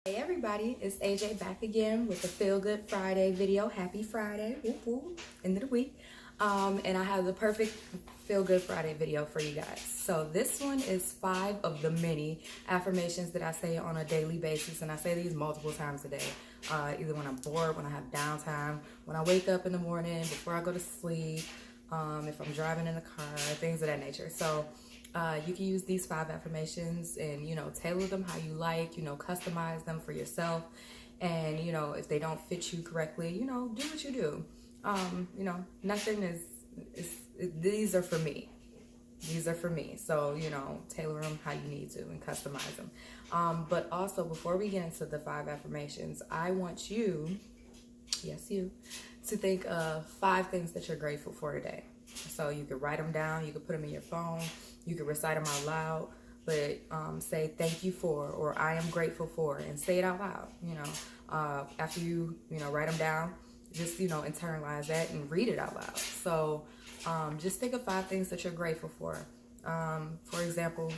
Hey everybody, it's AJ back again with the Feel Good Friday video. Happy Friday, whoop whoop, end of the week. And I have the perfect Feel Good Friday video for you guys. So this one is 5 of the many affirmations that I say on a daily basis, and I say these multiple times a day. Either when I'm bored, when I have downtime, when I wake up in the morning, before I go to sleep, if I'm driving in the car, things of that nature. So you can use these 5 affirmations and, tailor them how you like, customize them for yourself. And, if they don't fit you correctly, do what you do. Nothing these are for me. These are for me. So, tailor them how you need to and customize them. But also, before we get into the 5 affirmations, I want you, yes, you, to think of 5 things that you're grateful for today. So you could write them down, you could put them in your phone, you could recite them out loud, but say thank you for, or I am grateful for, and say it out loud. After you write them down, just internalize that and read it out loud. So just think of 5 things that you're grateful for. For example,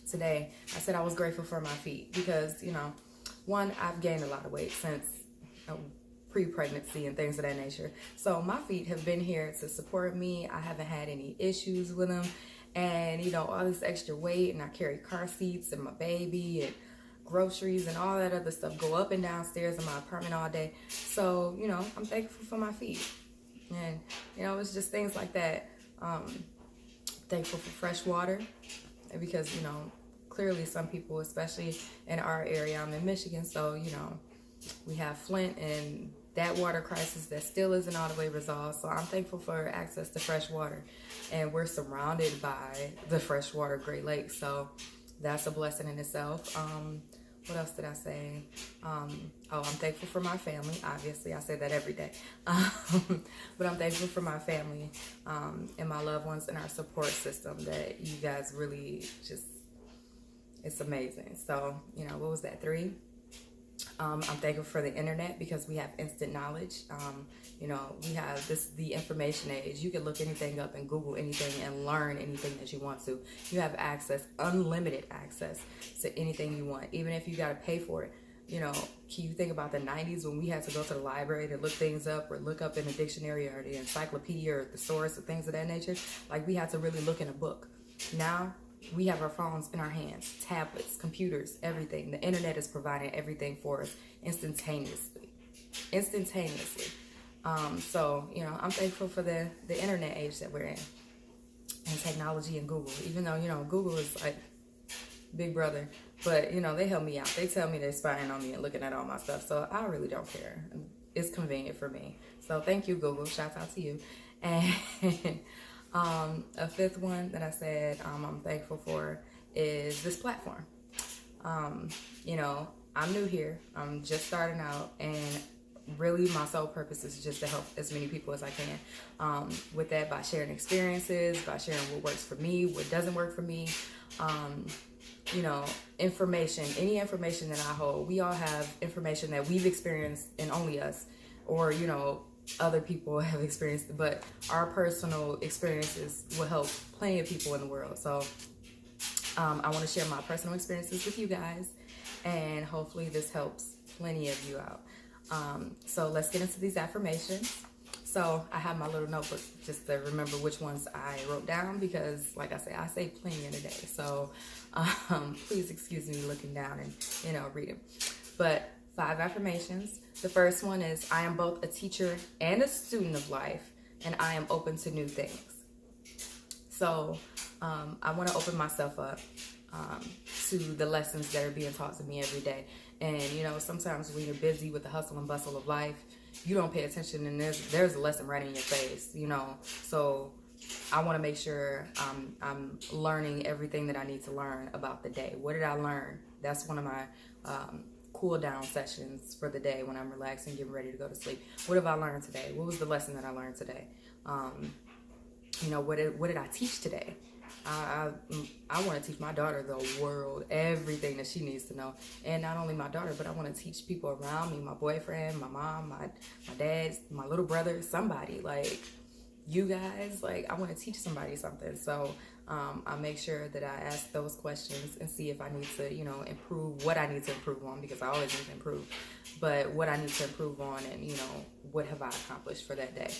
today I said I was grateful for my feet because one, I've gained a lot of weight since pre-pregnancy and things of that nature. So my feet have been here to support me. I haven't had any issues with them. And, all this extra weight, and I carry car seats and my baby and groceries and all that other stuff, go up and downstairs in my apartment all day. So, I'm thankful for my feet. And, it's just things like that. Thankful for fresh water because, clearly some people, especially in our area, I'm in Michigan, so, we have Flint and that water crisis that still isn't all the way resolved. So I'm thankful for access to fresh water. And we're surrounded by the freshwater Great Lakes. So that's a blessing in itself. What else did I say? I'm thankful for my family. Obviously, I say that every day. But I'm thankful for my family and my loved ones and our support system that you guys really just, it's amazing. So, what was that, 3? I'm thankful for the internet because we have instant knowledge. We have the information age. You can look anything up and Google anything and learn anything that you want to. You have access, unlimited access to anything you want, even if you got to pay for it. Can you think about the 90s when we had to go to the library to look things up or look up in the dictionary or the encyclopedia or the source or things of that nature? Like, we had to really look in a book. Now, we have our phones in our hands, tablets, computers, everything. The internet is providing everything for us instantaneously. So, I'm thankful for the internet age that we're in and technology and Google. Even though, Google is like big brother, but, they help me out. They tell me they're spying on me and looking at all my stuff. So I really don't care. It's convenient for me. So thank you, Google. Shout out to you. And a 5th one that I said I'm thankful for is this platform. I'm new here. I'm just starting out, and really my sole purpose is just to help as many people as I can with that, by sharing experiences, by sharing what works for me, what doesn't work for me. Information, any information that I hold. We all have information that we've experienced, and only us, or other people have experienced, but our personal experiences will help plenty of people in the world. So I want to share my personal experiences with you guys, and hopefully this helps plenty of you out. So let's get into these affirmations. So I have my little notebook just to remember which ones I wrote down because, like I say plenty in a day. So please excuse me looking down and read them. But 5 affirmations. The first one is, I am both a teacher and a student of life, and I am open to new things. So I want to open myself up to the lessons that are being taught to me every day. And, sometimes when you're busy with the hustle and bustle of life, you don't pay attention, and there's a lesson right in your face, So I want to make sure I'm learning everything that I need to learn about the day. What did I learn? That's one of my cool down sessions for the day when I'm relaxing, getting ready to go to sleep. What have I learned today? What was the lesson that I learned today? What did I teach today? I want to teach my daughter the world, everything that she needs to know. And not only my daughter, but I want to teach people around me, my boyfriend, my mom, my dad, my little brother, somebody. Like, you guys, like, I want to teach somebody something. So I make sure that I ask those questions and see if I need to, improve what I need to improve on, because I always need to improve, but what I need to improve on, and, what have I accomplished for that day.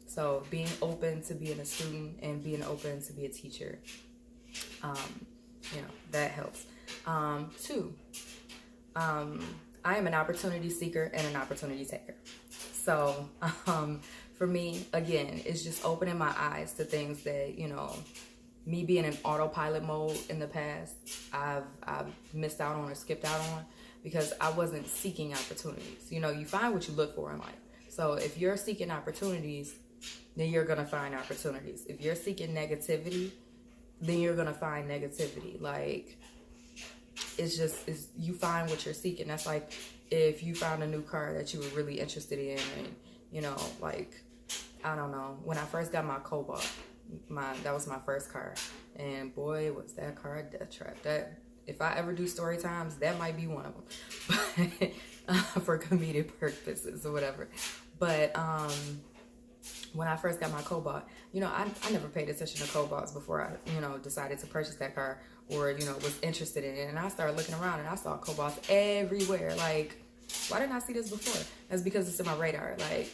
So being open to being a student and being open to be a teacher, that helps. Two, I am an opportunity seeker and an opportunity taker. So for me, again, it's just opening my eyes to things that, me being in autopilot mode in the past, I've missed out on or skipped out on, because I wasn't seeking opportunities. You find what you look for in life. So if you're seeking opportunities, then you're going to find opportunities. If you're seeking negativity, then you're going to find negativity. Like, it's you find what you're seeking. That's like if you found a new car that you were really interested in, and, I don't know, when I first got my Cobalt, that was my first car, and boy, was that car a death trap. That, if I ever do story times, that might be one of them, but for comedic purposes or whatever. But when I first got my Cobalt, I never paid attention to Cobalts before I, decided to purchase that car, or, was interested in it. And I started looking around and I saw Cobalts everywhere. Like, why didn't I see this before? That's because it's in my radar. Like,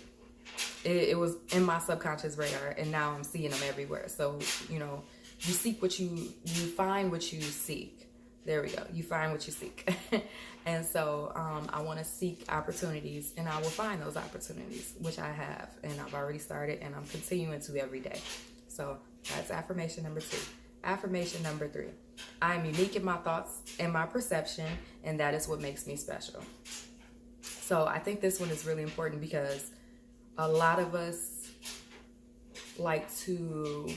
it was in my subconscious radar, and now I'm seeing them everywhere. So, you seek what you find what you seek. There we go. You find what you seek. And so I want to seek opportunities, and I will find those opportunities, which I have, and I've already started, and I'm continuing to every day. So that's affirmation number 2. Affirmation number 3. I am unique in my thoughts and my perception, and that is what makes me special. So I think this one is really important, because a lot of us like to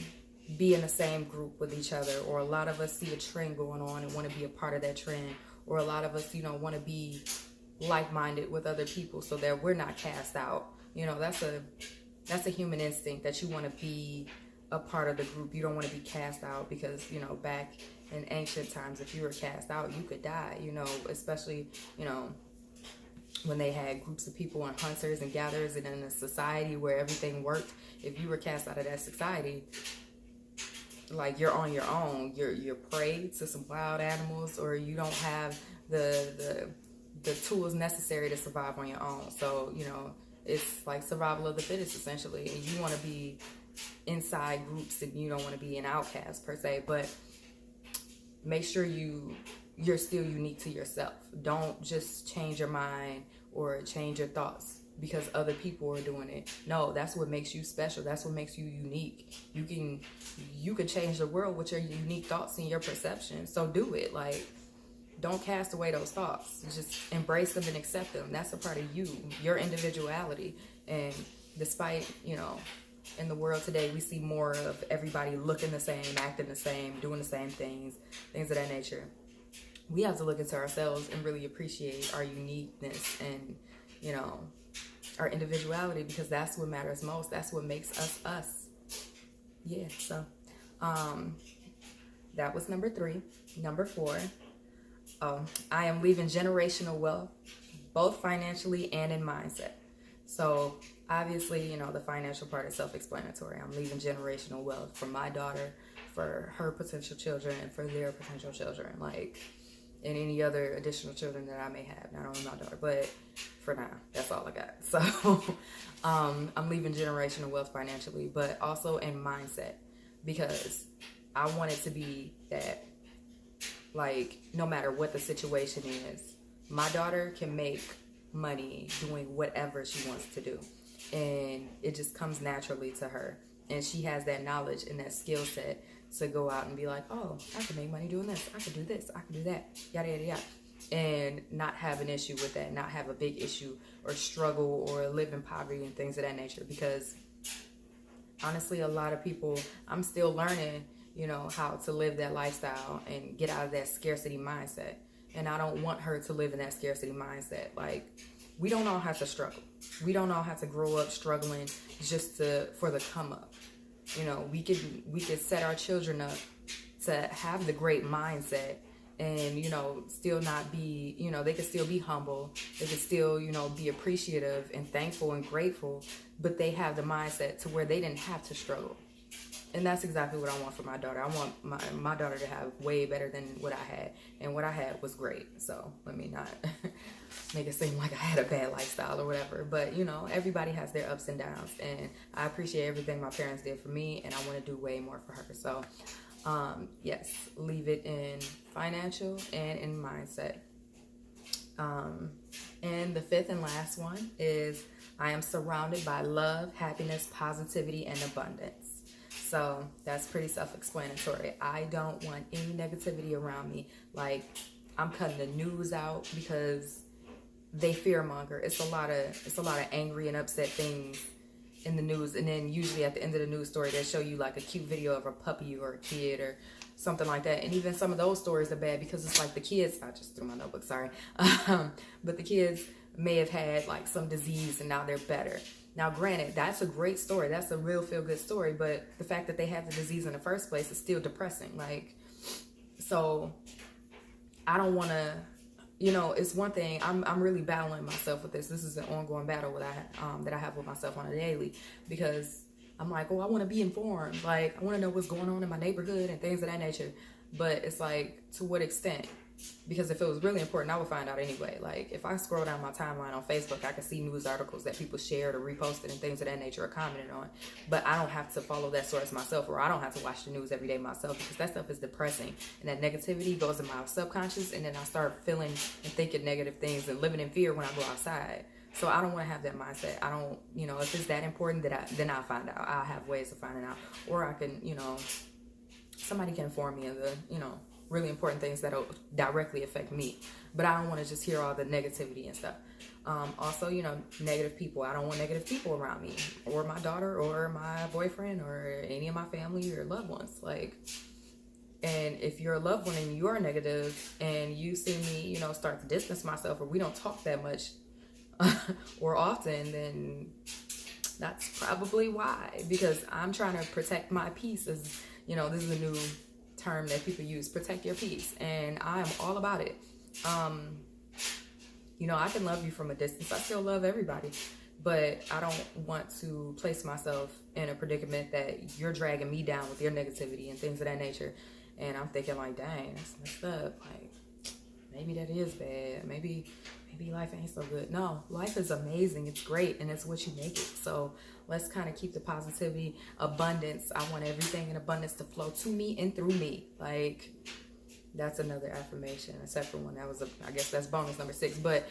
be in the same group with each other, or a lot of us see a trend going on and want to be a part of that trend, or a lot of us, want to be like-minded with other people so that we're not cast out. That's a human instinct, that you want to be a part of the group. You don't want to be cast out, because, back in ancient times, if you were cast out, you could die, especially, when they had groups of people and hunters and gatherers, and in a society where everything worked, if you were cast out of that society, like, you're on your own. You're prey to some wild animals, or you don't have the tools necessary to survive on your own. So, it's like survival of the fittest, essentially. And you want to be inside groups, and you don't want to be an outcast per se. But make sure you're still unique to yourself. Don't just change your mind or change your thoughts because other people are doing it. No, that's what makes you special. That's what makes you unique. You can change the world with your unique thoughts and your perception. So do it. Like, don't cast away those thoughts. Just embrace them and accept them. That's a part of you, your individuality. And despite, in the world today, we see more of everybody looking the same, acting the same, doing the same things of that nature. We have to look into ourselves and really appreciate our uniqueness and, our individuality, because that's what matters most. That's what makes us us. Yeah, so that was number 3. Number 4, I am leaving generational wealth, both financially and in mindset. So obviously, the financial part is self-explanatory. I'm leaving generational wealth for my daughter, for her potential children, and for their potential children, and any other additional children that I may have. Not only my daughter, but for now, that's all I got. So I'm leaving generational wealth financially, but also in mindset, because I want it to be that, no matter what the situation is, my daughter can make money doing whatever she wants to do, and it just comes naturally to her, and she has that knowledge and that skill set to go out and be like, oh, I can make money doing this, I can do this, I can do that, yada yada yada, and not have an issue with that, not have a big issue or struggle or live in poverty and things of that nature. Because honestly, a lot of people, I'm still learning, how to live that lifestyle and get out of that scarcity mindset. And I don't want her to live in that scarcity mindset. We don't all have to struggle. We don't all have to grow up struggling just for the come up. We could set our children up to have the great mindset, and still not be, they could still be humble, they could still be appreciative and thankful and grateful, but they have the mindset to where they didn't have to struggle. And that's exactly what I want for my daughter. I want my daughter to have way better than what I had. And what I had was great. So let me not make it seem like I had a bad lifestyle or whatever. But, you know, everybody has their ups and downs. And I appreciate everything my parents did for me. And I want to do way more for her. So, yes, leave it in financial and in mindset. And the fifth and last one is I am surrounded by love, happiness, positivity, and abundance. So that's pretty self-explanatory. I don't want any negativity around me. Like, I'm cutting the news out because they fearmonger. It's a lot of angry and upset things in the news, and then usually at the end of the news story they show you like a cute video of a puppy or a kid or something like that. And even some of those stories are bad because it's like the kids, I just threw my notebook, sorry, but the kids may have had like some disease and now they're better. Now granted, that's a great story, that's a real feel-good story, but the fact that they had the disease in the first place is still depressing. Like, so I don't want to, you know, it's one thing, I'm really battling myself with this. This is an ongoing battle that I have with myself on a daily, because I'm like, oh, I want to be informed. Like, I want to know what's going on in my neighborhood and things of that nature. But it's like, to what extent? Because if it was really important, I would find out anyway. Like, if I scroll down my timeline on Facebook, I can see news articles that people shared or reposted and things of that nature or commented on. But I don't have to follow that source myself, or I don't have to watch the news every day myself, because that stuff is depressing. And that negativity goes in my subconscious, and then I start feeling and thinking negative things and living in fear when I go outside. So I don't want to have that mindset. I don't, you know, if it's that important, then I'll find out. I'll have ways of finding out. Or I can, you know, somebody can inform me of the, you know, really important things that'll directly affect me. But I don't want to just hear all the negativity and stuff. Also, you know, negative people. I don't want negative people around me, or my daughter, or my boyfriend, or any of my family or loved ones. Like, and if you're a loved one and you're negative and you see me, you know, start to distance myself, or we don't talk that much or often, then that's probably why. Because I'm trying to protect my peace. As you know, this is a new term that people use, protect your peace, and I am all about it. You know, I can love you from a distance. I still love everybody, but I don't want to place myself in a predicament that you're dragging me down with your negativity and things of that nature. And I'm thinking like, dang, that's messed up. Like, maybe that is bad. Maybe life ain't so good. No, life is amazing. It's great, and it's what you make it. So let's kind of keep the positivity, abundance. I want everything in abundance to flow to me and through me. Like, that's another affirmation, a separate one. That was, I guess that's bonus number 6. But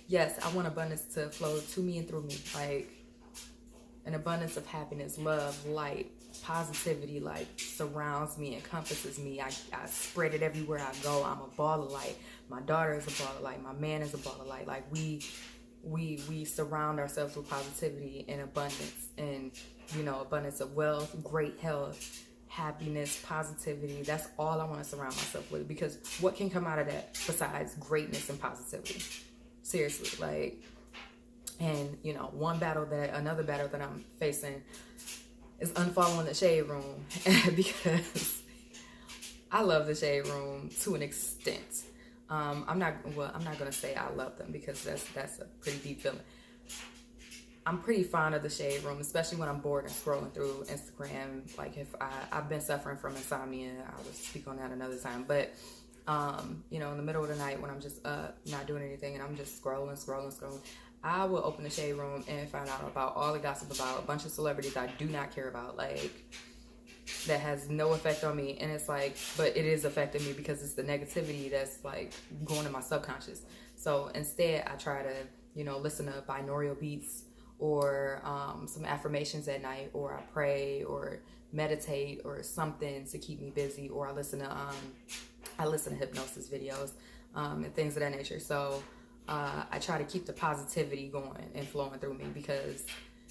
yes, I want abundance to flow to me and through me. Like, an abundance of happiness, love, light, positivity, like, surrounds me, encompasses me. I spread it everywhere I go. I'm a ball of light. My daughter is a ball of light. My man is a ball of light. Like, we surround ourselves with positivity and abundance, and, you know, abundance of wealth, great health, happiness, positivity. That's all I want to surround myself with, because what can come out of that besides greatness and positivity? Seriously, like. And, you know, another battle that I'm facing is unfollowing the Shade Room, because I love the Shade Room to an extent. I'm not gonna say I love them, because that's a pretty deep feeling. I'm pretty fond of the Shade Room, especially when I'm bored and scrolling through Instagram. Like, if I've been suffering from insomnia, I will speak on that another time. But you know, in the middle of the night when I'm just not doing anything and I'm just scrolling, I will open the Shade Room and find out about all the gossip about a bunch of celebrities I do not care about, like, that has no effect on me. And it's like, but it is affecting me because it's the negativity that's like going in my subconscious. So instead, I try to, you know, listen to binaural beats, or some affirmations at night, or I pray or meditate or something to keep me busy, or I listen to hypnosis videos and things of that nature. So I try to keep the positivity going and flowing through me, because,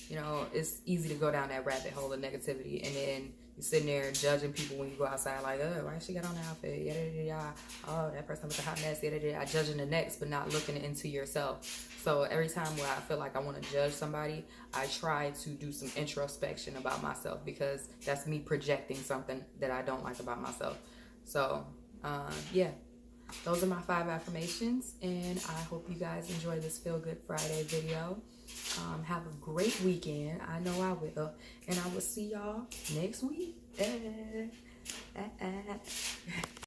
you know, it's easy to go down that rabbit hole of negativity, and then you're sitting there judging people when you go outside, like, oh, why she got on the outfit, yada yada yada, oh, that person with the hot mess, yada yada, judging the next, but not looking into yourself. So every time where I feel like I want to judge somebody, I try to do some introspection about myself, because that's me projecting something that I don't like about myself. So yeah, those are my 5 affirmations, and I hope you guys enjoy this Feel Good Friday video. Have a great weekend. I know I will. And I will see y'all next week.